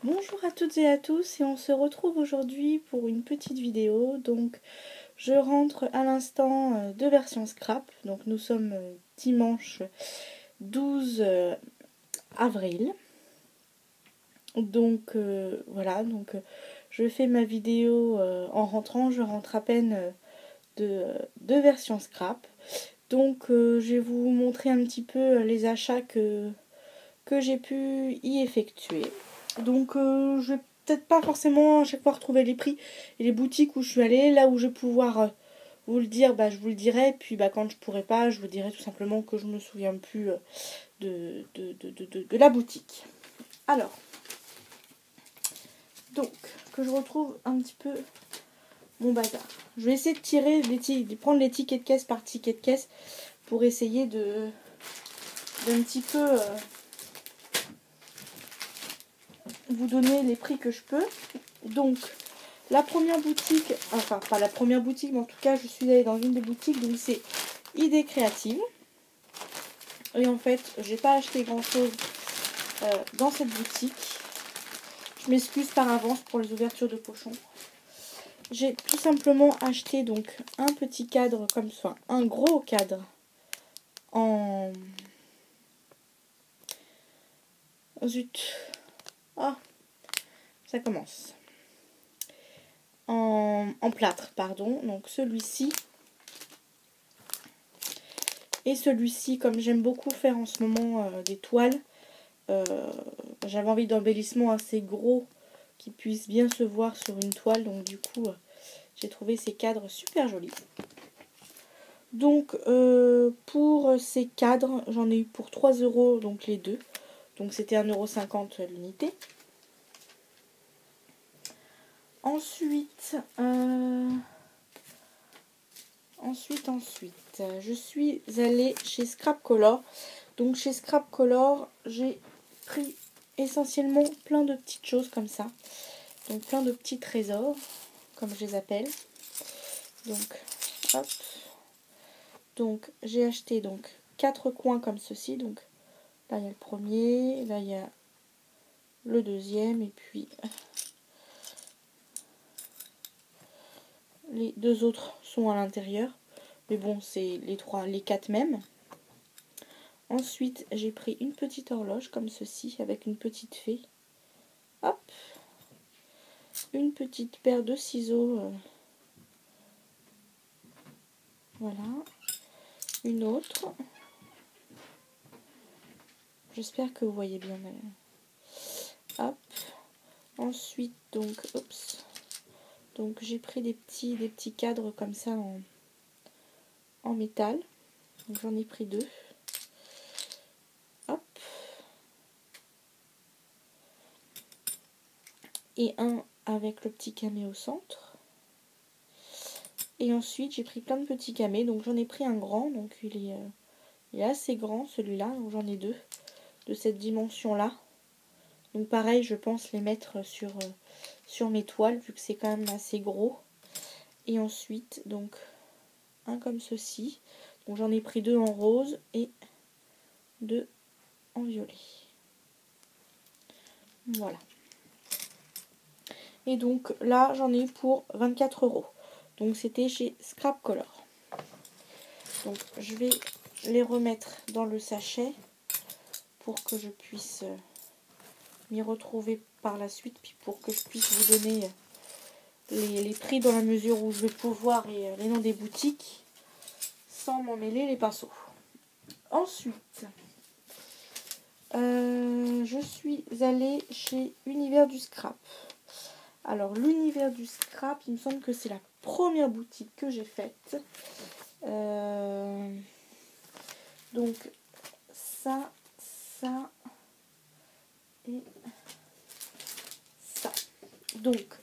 Bonjour à toutes et à tous et on se retrouve aujourd'hui pour une petite vidéo. Donc je rentre à l'instant de version scrap. Donc nous sommes dimanche 12 avril. Donc voilà, je fais ma vidéo en rentrant. Je rentre à peine de version scrap. Donc je vais vous montrer un petit peu les achats que j'ai pu y effectuer. Donc je vais peut-être pas forcément à chaque fois retrouver les prix et les boutiques où je suis allée. Là où je vais pouvoir vous le dire, je vous le dirai. Puis quand je pourrai pas, je vous dirai tout simplement que je me souviens plus de la boutique. Alors, donc, que je retrouve un petit peu mon bazar. Je vais essayer de tirer de prendre les tickets de caisse par ticket de caisse pour essayer d'un petit peu vous donner les prix que je peux. Donc la première boutique, enfin pas la première boutique, mais en tout cas je suis allée dans une des boutiques, donc c'est Idées Créatives. Et en fait j'ai pas acheté grand chose dans cette boutique. Je m'excuse par avance pour les ouvertures de pochons. J'ai tout simplement acheté donc un petit cadre comme ça, un gros cadre en... Zut. Ah, ça commence. En plâtre, pardon. Donc celui-ci. Et celui-ci, comme j'aime beaucoup faire en ce moment des toiles, j'avais envie d'embellissement assez gros qui puisse bien se voir sur une toile. Donc du coup, j'ai trouvé ces cadres super jolis. Donc pour ces cadres, j'en ai eu pour 3 €, donc les deux. Donc c'était 1,50 € l'unité. Ensuite, je suis allée chez Scrap Color. Donc chez Scrap Color, j'ai pris essentiellement plein de petites choses comme ça. Donc plein de petits trésors, comme je les appelle. Donc, hop. Donc j'ai acheté donc 4 coins comme ceci. Donc là il y a le premier, là il y a le deuxième et puis les deux autres sont à l'intérieur. Mais bon, c'est les 4 mêmes. Ensuite, j'ai pris une petite horloge comme ceci avec une petite fée. Hop. Une petite paire de ciseaux. Voilà. Une autre. J'espère que vous voyez bien. Hop. Ensuite, donc j'ai pris des petits cadres comme ça en métal. Donc j'en ai pris 2. Hop. Et un avec le petit camé au centre. Et ensuite, j'ai pris plein de petits camés. Donc j'en ai pris un grand. Donc il est assez grand celui-là. Donc j'en ai 2 de cette dimension-là. Donc pareil, je pense les mettre sur mes toiles vu que c'est quand même assez gros. Et ensuite, donc un comme ceci. Donc j'en ai pris 2 en rose et 2 en violet. Voilà. Et donc là, j'en ai eu pour 24 €. Donc c'était chez Scrap Color. Donc je vais les remettre dans le sachet pour que je puisse m'y retrouver par la suite, puis pour que je puisse vous donner les prix dans la mesure où je vais pouvoir et les noms des boutiques sans m'en mêler les pinceaux. Ensuite, je suis allée chez Univers du Scrap. Alors l'Univers du Scrap, il me semble que c'est la première boutique que j'ai faite. Donc ça et ça. Donc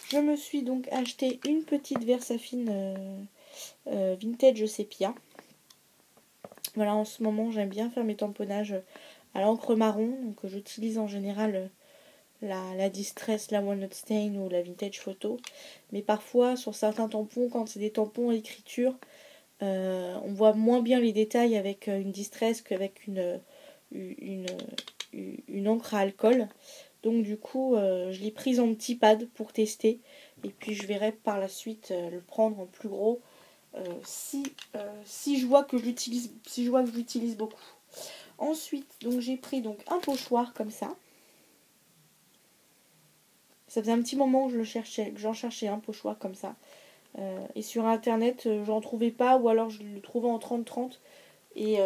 je me suis donc acheté une petite Versafine vintage sépia. Voilà, en ce moment j'aime bien faire mes tamponnages à l'encre marron. Donc j'utilise en général la Distress, la Walnut Stain ou la Vintage Photo. Mais parfois sur certains tampons, quand c'est des tampons à écriture, on voit moins bien les détails avec une Distress qu'avec une encre à alcool. Donc du coup, je l'ai prise en petit pad pour tester. Et puis je verrai par la suite le prendre en plus gros si je vois que j'utilise beaucoup. Ensuite, donc j'ai pris donc un pochoir comme ça. Ça faisait un petit moment que j'en cherchais un pochoir comme ça. Et sur internet, j'en trouvais pas, ou alors je le trouvais en 30-30. Et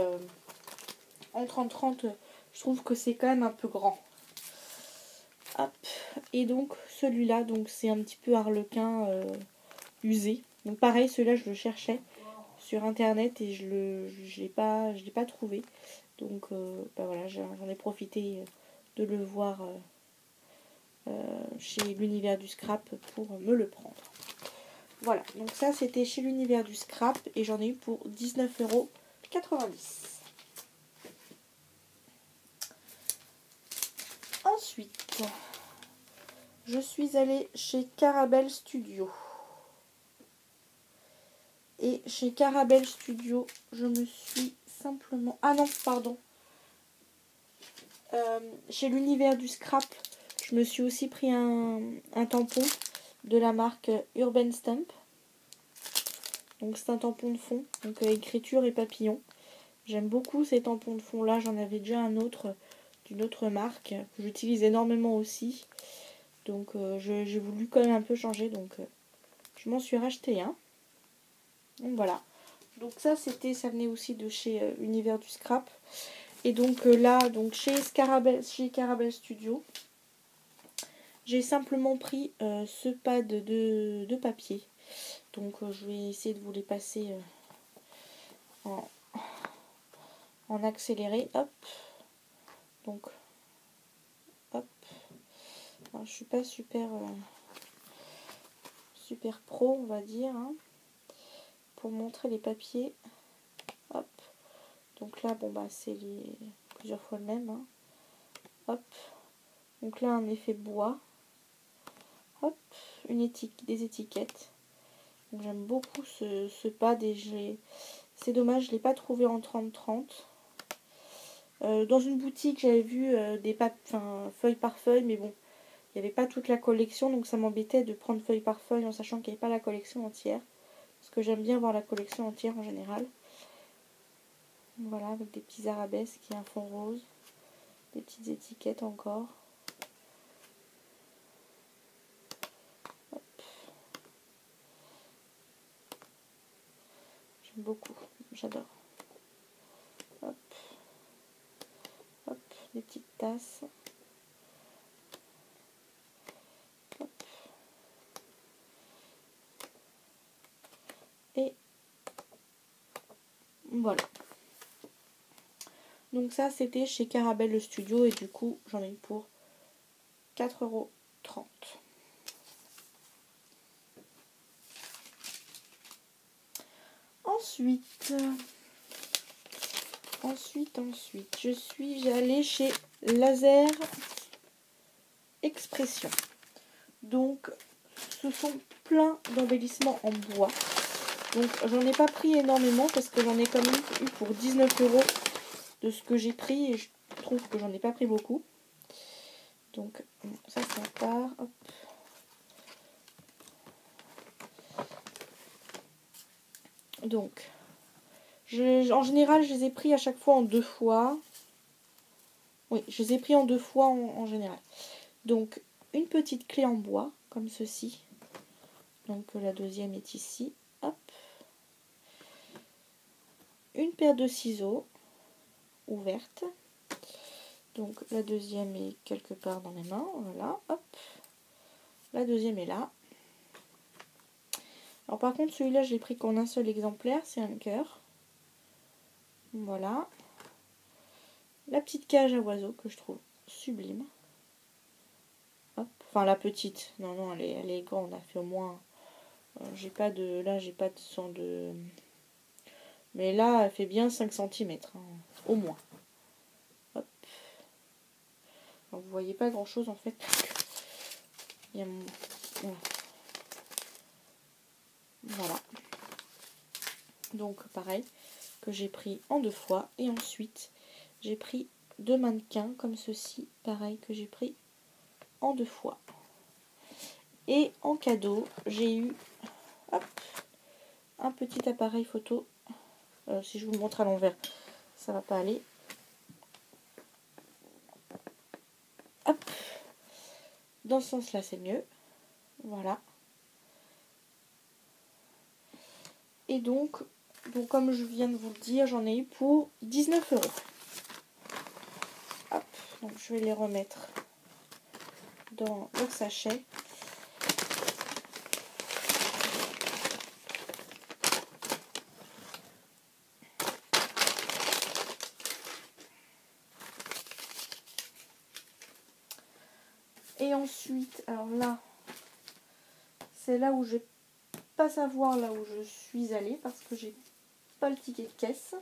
en 30-30, je trouve que c'est quand même un peu grand. Hop. Et donc celui-là, donc c'est un petit peu harlequin usé. Donc pareil, celui-là je le cherchais sur internet et je l'ai pas trouvé. Donc bah voilà, j'en ai profité de le voir chez l'univers du scrap pour me le prendre. Voilà, donc ça c'était chez l'univers du scrap et j'en ai eu pour 19,90 €. Ensuite, je suis allée chez Carabel Studio. Et chez Carabel Studio, je me suis simplement... Ah non, pardon. Chez l'univers du scrap, je me suis aussi pris un tampon de la marque Urban Stamp. Donc c'est un tampon de fond, donc écriture et papillon. J'aime beaucoup ces tampons de fond là, j'en avais déjà un autre d'une autre marque que j'utilise énormément aussi. Donc j'ai voulu quand même un peu changer, donc je m'en suis racheté un. Donc voilà. Donc ça venait aussi de chez Univers du Scrap. Et donc là, donc chez Carabel Studio, j'ai simplement pris ce pad de papier. Donc je vais essayer de vous les passer en accéléré. Hop. Donc hop. Alors, je suis pas super pro, on va dire, hein, pour montrer les papiers. Hop. Donc là, bon bah c'est plusieurs fois le même. Hein. Hop. Donc là, un effet bois. Hop. Des étiquettes. Donc j'aime beaucoup ce pad et c'est dommage, je ne l'ai pas trouvé en 30-30. Dans une boutique, j'avais vu feuille par feuille, mais bon, il n'y avait pas toute la collection, donc ça m'embêtait de prendre feuille par feuille en sachant qu'il n'y avait pas la collection entière. Parce que j'aime bien voir la collection entière en général. Voilà, avec des petits arabesques et un fond rose. Des petites étiquettes encore. Hop. J'aime beaucoup, j'adore. Hop. Hop, des petites tasses. Hop. Et voilà. Donc ça, c'était chez Carabel le Studio et du coup, j'en ai eu pour 4,30 €. Ensuite, je suis allée chez Laser Expression. Donc, ce sont plein d'embellissements en bois. Donc, j'en ai pas pris énormément parce que j'en ai quand même eu pour 19 € de ce que j'ai pris et je trouve que j'en ai pas pris beaucoup. Donc, ça part. Hop. Donc, en général, je les ai pris à chaque fois en 2 fois. Oui, je les ai pris en 2 fois en général. Donc, une petite clé en bois, comme ceci. Donc, la deuxième est ici. Hop. Une paire de ciseaux ouverte. Donc, la deuxième est quelque part dans mes mains. Voilà, hop. La deuxième est là. Alors, par contre, celui-là, je l'ai pris qu'en un seul exemplaire. C'est un cœur. Voilà. La petite cage à oiseaux que je trouve sublime. Hop. Enfin, la petite. Non, elle est grande. On a fait au moins... j'ai pas de sang de... Mais là, elle fait bien 5 cm. Hein, au moins. Hop. Alors, vous voyez pas grand-chose, en fait. Il y a mon... Voilà. Donc, pareil, que j'ai pris en 2 fois. Et ensuite, j'ai pris 2 mannequins comme ceci. Pareil, que j'ai pris en 2 fois. Et en cadeau, j'ai eu hop, un petit appareil photo. Si je vous le montre à l'envers, ça va pas aller. Hop. Dans ce sens-là, c'est mieux. Voilà. Et donc, comme je viens de vous le dire, j'en ai eu pour 19 €. Hop. Donc, je vais les remettre dans le sachet. Et ensuite, alors là, c'est là où je vais pas savoir là où je suis allée parce que j'ai pas le ticket de caisse.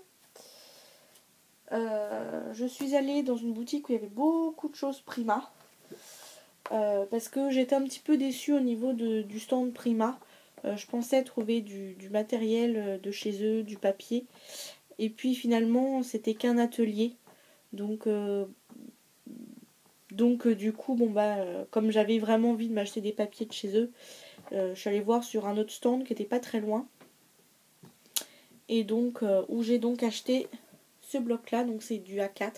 Je suis allée dans une boutique où il y avait beaucoup de choses Prima. Parce que j'étais un petit peu déçue au niveau du stand Prima. Je pensais trouver du matériel de chez eux, du papier. Et puis finalement, c'était qu'un atelier. Donc du coup, comme j'avais vraiment envie de m'acheter des papiers de chez eux, je suis allée voir sur un autre stand qui était pas très loin. Et donc, où j'ai donc acheté ce bloc-là. Donc c'est du A4.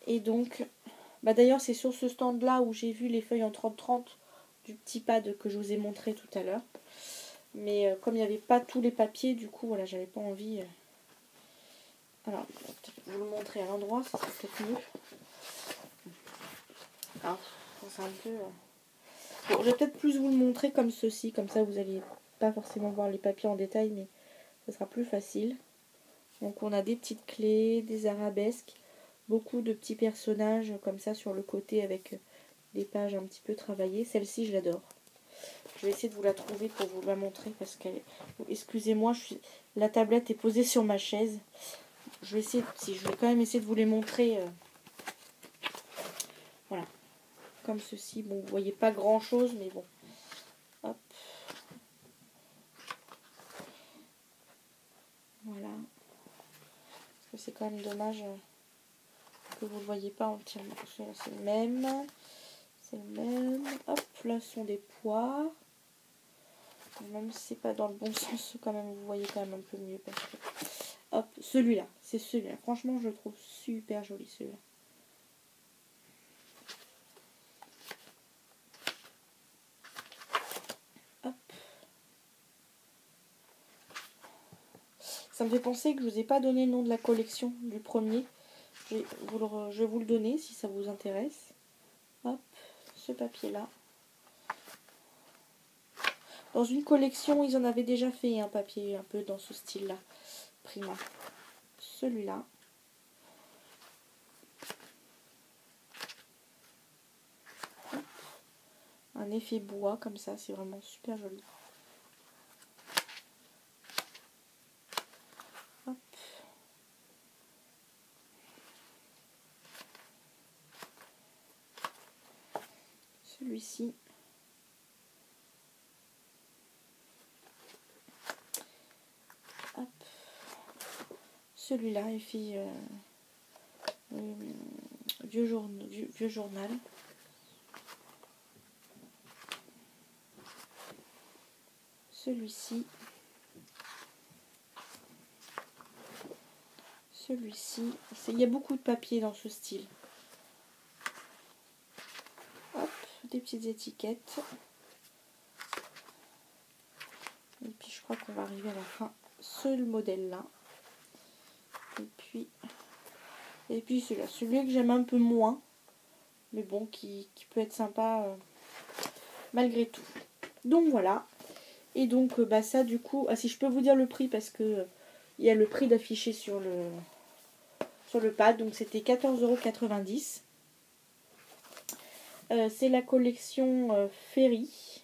Et donc, d'ailleurs, c'est sur ce stand-là où j'ai vu les feuilles en 30-30 du petit pad que je vous ai montré tout à l'heure. Mais comme il n'y avait pas tous les papiers, du coup, voilà, j'avais pas envie. Alors, je vais vous le montrer à l'endroit, ça serait peut-être mieux. Alors, c'est un peu... Bon, je vais peut-être plus vous le montrer comme ceci, comme ça vous n'allez pas forcément voir les papiers en détail, mais ça sera plus facile. Donc on a des petites clés, des arabesques, beaucoup de petits personnages comme ça sur le côté avec des pages un petit peu travaillées. Celle-ci, je l'adore. Je vais essayer de vous la trouver pour vous la montrer parce qu'elle... Excusez-moi, la tablette est posée sur ma chaise. Je vais quand même essayer de vous les montrer. Voilà. Comme ceci. Bon, vous voyez pas grand-chose, mais bon. Hop. Voilà. Parce que c'est quand même dommage que vous ne le voyez pas entièrement. C'est le même. C'est le même. Hop, là ce sont des poires. Même si c'est pas dans le bon sens, quand même, vous voyez quand même un peu mieux. Parce que... Hop, celui-là. C'est celui-là. Franchement, je le trouve super joli, celui-là. Hop. Ça me fait penser que je vous ai pas donné le nom de la collection du premier. Je vais vous le donner si ça vous intéresse. Hop, ce papier-là. Dans une collection, ils en avaient déjà fait un papier un peu dans ce style-là. Prima. Celui-là. Un effet bois comme ça, c'est vraiment super joli. Hop. Celui-ci. Hop. Celui-là, effet vieux journal. Celui-ci. Celui-ci. Il y a beaucoup de papier dans ce style. Hop, des petites étiquettes. Et puis je crois qu'on va arriver à la fin. Ce modèle-là. Et puis celui-là. Celui que j'aime un peu moins. Mais bon, qui peut être sympa malgré tout. Donc voilà. Et donc ça du coup, si je peux vous dire le prix parce que il y a le prix d'affiché sur le pad, donc c'était 14,90 €. C'est la collection Fairy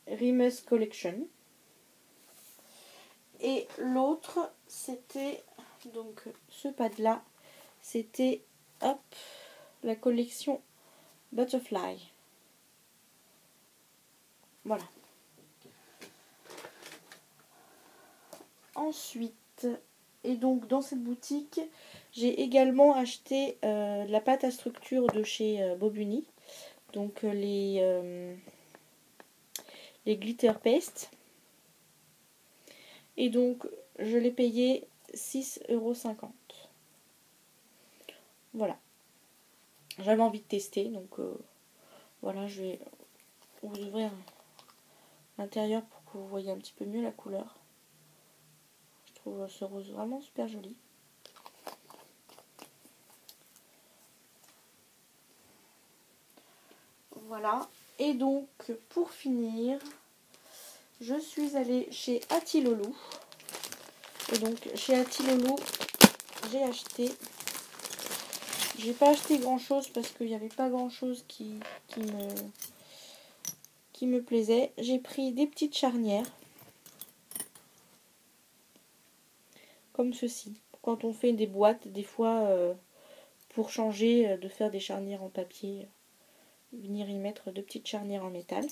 Rimus Collection. Et l'autre c'était donc ce pad là, c'était hop la collection Butterfly. Voilà. Ensuite, Et donc dans cette boutique, j'ai également acheté la pâte à structure de chez Bobuni. Donc les glitter paste. Et donc je l'ai payé 6,50 €. Voilà. J'avais envie de tester, donc voilà, je vais vous ouvrir l'intérieur pour que vous voyez un petit peu mieux la couleur. Je trouve ce rose vraiment super joli. Voilà. Et donc, pour finir, je suis allée chez Atilolo. Et donc, chez Atilolo, j'ai acheté... J'ai pas acheté grand chose parce qu'il n'y avait pas grand chose qui me plaisait. J'ai pris des petites charnières. Comme ceci. Quand on fait des boîtes, des fois, pour changer, de faire des charnières en papier, venir y mettre deux petites charnières en métal.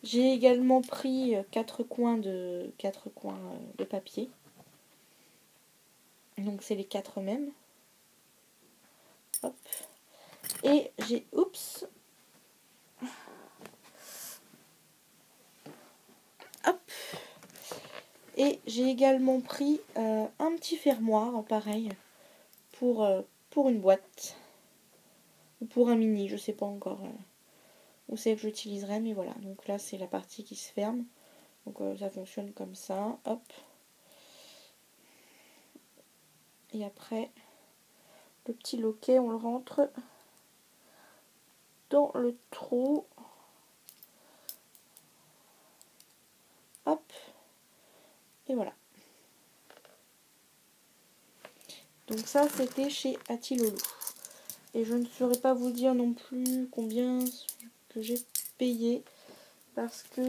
J'ai également pris 4 coins de papier. Donc c'est les 4 mêmes. Hop. Et j'ai... Oups. Hop. Et j'ai également pris un petit fermoir en pareil pour une boîte. Ou pour un mini, je sais pas encore où c'est que j'utiliserai, mais voilà. Donc là c'est la partie qui se ferme. Donc ça fonctionne comme ça. Hop. Et après, le petit loquet, on le rentre dans le trou. Hop. Et voilà. Donc ça, c'était chez Atilolo. Et je ne saurais pas vous dire non plus combien que j'ai payé. Parce que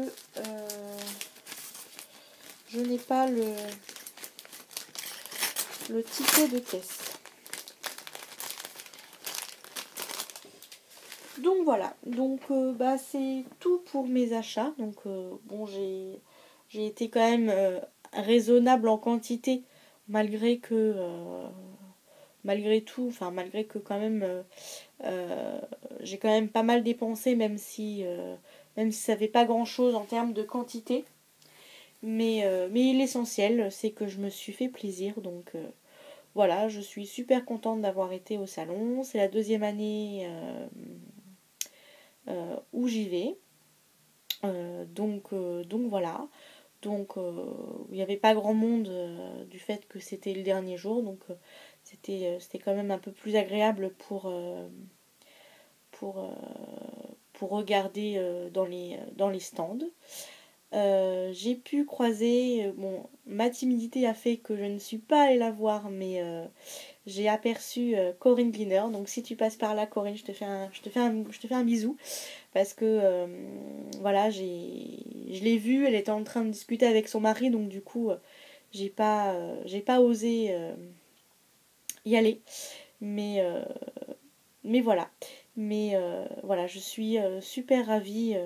je n'ai pas le ticket de caisse. Donc voilà, donc c'est tout pour mes achats. Donc bon, j'ai été quand même raisonnable en quantité, malgré que malgré que quand même j'ai quand même pas mal dépensé, même si ça fait pas grand chose en termes de quantité. Mais l'essentiel, c'est que je me suis fait plaisir, donc voilà, je suis super contente d'avoir été au salon. C'est la 2e année où j'y vais. Donc voilà. Donc il n'y avait pas grand monde du fait que c'était le dernier jour. Donc c'était quand même un peu plus agréable pour regarder dans les stands. J'ai pu croiser, bon, ma timidité a fait que je ne suis pas allée la voir, mais j'ai aperçu Corinne Glinner. Donc si tu passes par là, Corinne, je te fais un bisou, parce que voilà, je l'ai vue, elle était en train de discuter avec son mari, donc du coup j'ai pas osé y aller, mais voilà. Mais voilà, je suis super ravie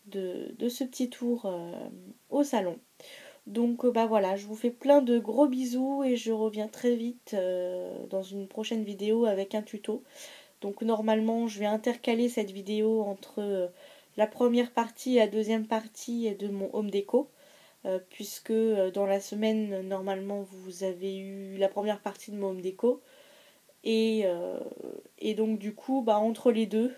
de ce petit tour au salon. Donc voilà, je vous fais plein de gros bisous et je reviens très vite dans une prochaine vidéo avec un tuto. Donc normalement je vais intercaler cette vidéo entre la première partie et la deuxième partie de mon home déco. Puisque dans la semaine normalement vous avez eu la première partie de mon home déco. Et donc du coup entre les deux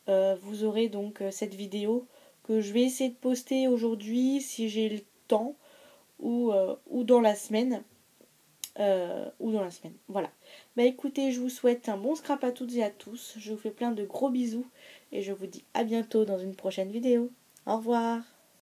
vous aurez donc cette vidéo que je vais essayer de poster aujourd'hui si j'ai le temps, ou dans la semaine. Voilà. Écoutez, je vous souhaite un bon scrap à toutes et à tous. Je vous fais plein de gros bisous et je vous dis à bientôt dans une prochaine vidéo. Au revoir.